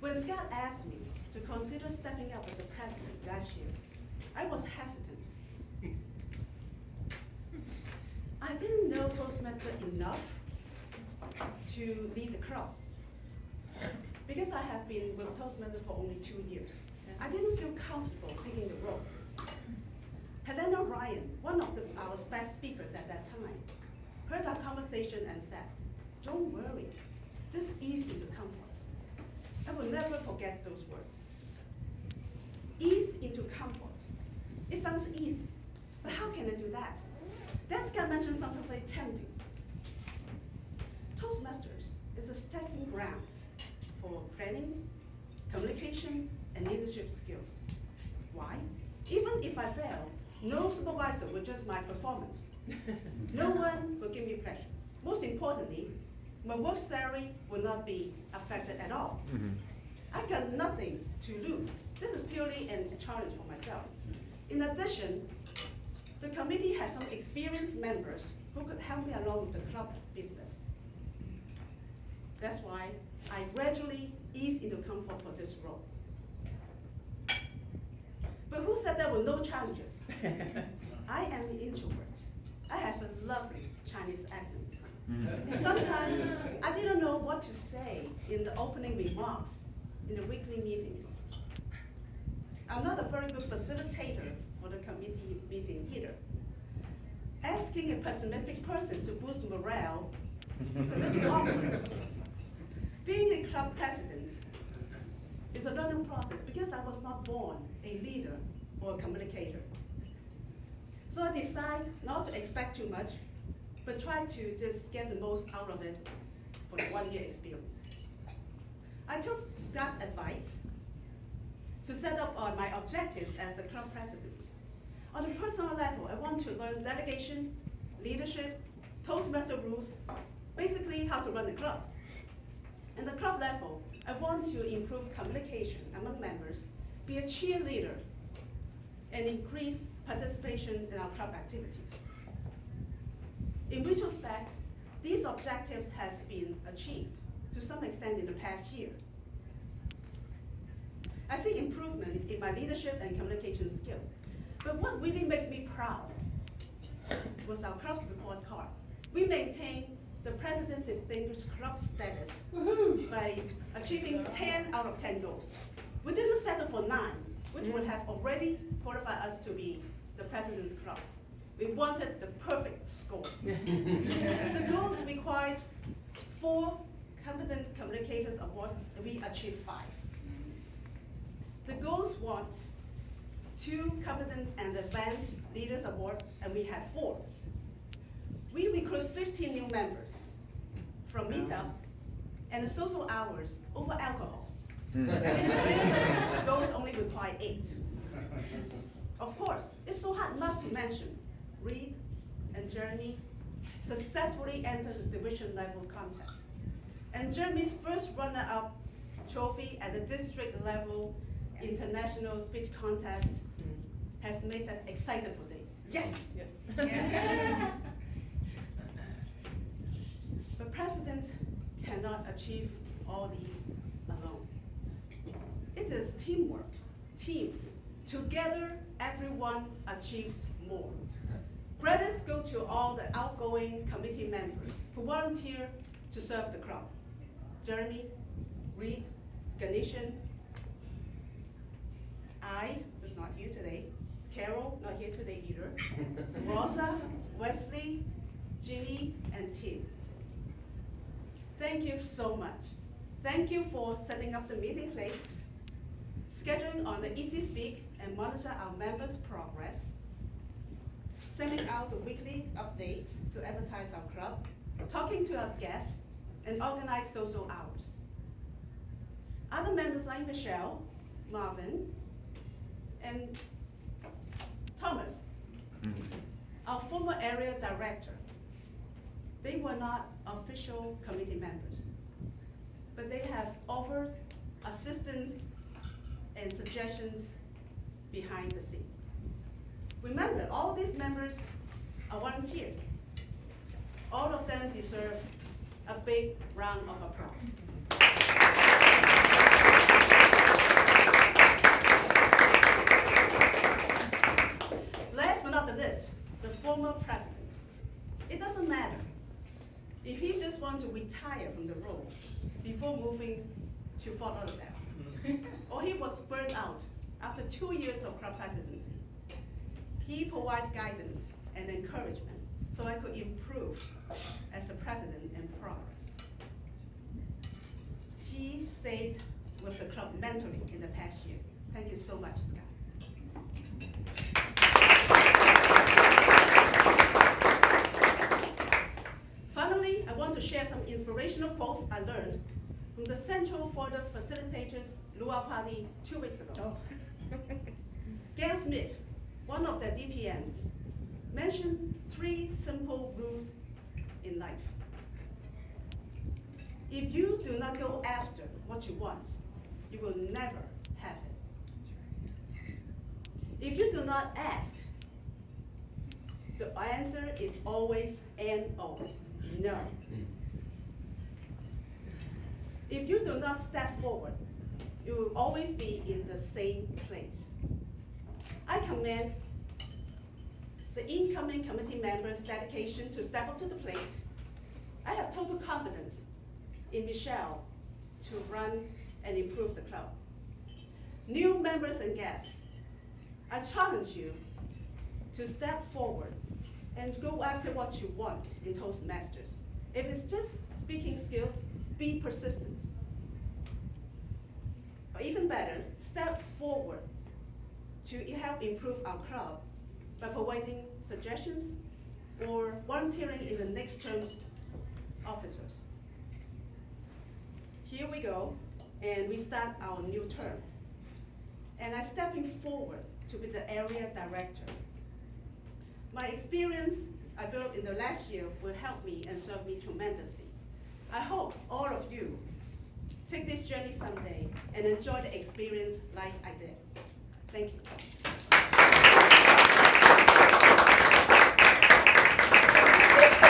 When Scott asked me to consider stepping up as the president last year, I was hesitant. I didn't know Toastmaster enough to lead the club, because I have been with Toastmaster for only 2 years. I didn't feel comfortable taking the role. Helena Ryan, one of our best speakers at that time, heard our conversation and said, "Don't worry, just ease into comfort." I will never forget those words. Ease into comfort. It sounds easy, but how can I do that? Then Scott mentioned something very tempting. Toastmasters is a testing ground for planning, communication, and leadership skills. Why? Even if I fail, no supervisor will judge my performance. No one will give me pressure. Most importantly, my work salary will not be affected at all. I got nothing to lose. This is purely a challenge for myself. In addition, the committee has some experienced members who could help me along with the club business. That's why I gradually ease into comfort for this role. But who said there were no challenges? I am an introvert. I have a lovely Chinese accent. Sometimes I didn't know what to say in the opening remarks in the weekly meetings. I'm not a very good facilitator for the committee meeting either. Asking a pessimistic person to boost morale is a little awkward. Being a club president is a learning process because I was not born a leader or a communicator. So I decided not to expect too much, but try to just get the most out of it for the 1-year experience. I took Scott's advice to set up my objectives as the club president. On a personal level, I want to learn delegation, leadership, Toastmaster rules, basically how to run the club. In the club level, I want to improve communication among members, be a cheerleader, and increase participation in our club activities. In retrospect, these objectives has been achieved to some extent in the past year. I see improvement in my leadership and communication skills. But what really makes me proud was our club's report card. We maintained the President Distinguished Club status by achieving 10 out of 10 goals. We didn't settle for 9, which would have already qualified us to be the President's Club. We wanted the perfect score. The goals required 4 Competent Communicators Awards, and we achieved 5. The goals want 2 Competence and Advanced Leaders Award, and we had 4. We recruit 15 new members from meetup and the social hours over alcohol. Those only require 8. Of course, it's so hard not to mention Reed and Jeremy successfully entered the division level contest. And Jeremy's first runner-up trophy at the district level international speech contest has made us excited for days. Yes! Yes. But president cannot achieve all these alone. It is teamwork, team. Together, everyone achieves more. Credits go to all the outgoing committee members who volunteer to serve the club. Jeremy, Reed, Ganeshan, I was not here today, Carol, not here today either, Rosa, Wesley, Ginny, and Tim. Thank you so much. Thank you for setting up the meeting place, scheduling on the Easy Speak and monitor our members' progress, sending out the weekly updates to advertise our club, talking to our guests, and organize social hours. Other members like Michelle, Marvin, and Thomas, our former area director. They were not official committee members, but they have offered assistance and suggestions behind the scene. Remember, all these members are volunteers. All of them deserve a big round of applause. want to retire from the role before moving to Fort Lauderdale. Or he was burned out after 2 years of club presidency. He provided guidance and encouragement so I could improve as a president and progress. He stayed with the club mentoring in the past year. Thank you so much, Scott. Finally, I want to share some inspirational quotes I learned from the Central for the Facilitators Luau Party 2 weeks ago. Gail Smith, one of the DTMs, mentioned 3 simple rules in life. If you do not go after what you want, you will never have it. If you do not ask, the answer is always N-O, no. If you do not step forward, you will always be in the same place. I commend the incoming committee members' dedication to step up to the plate. I have total confidence in Michelle to run and improve the club. New members and guests, I challenge you to step forward and go after what you want in Toastmasters. If it's just speaking skills, be persistent. Or even better, step forward to help improve our club by providing suggestions or volunteering in the next term's officers. Here we go, and we start our new term. And I'm stepping forward to be the area director. My experience I built in the last year will help me and serve me tremendously. I hope all of you take this journey someday and enjoy the experience like I did. Thank you.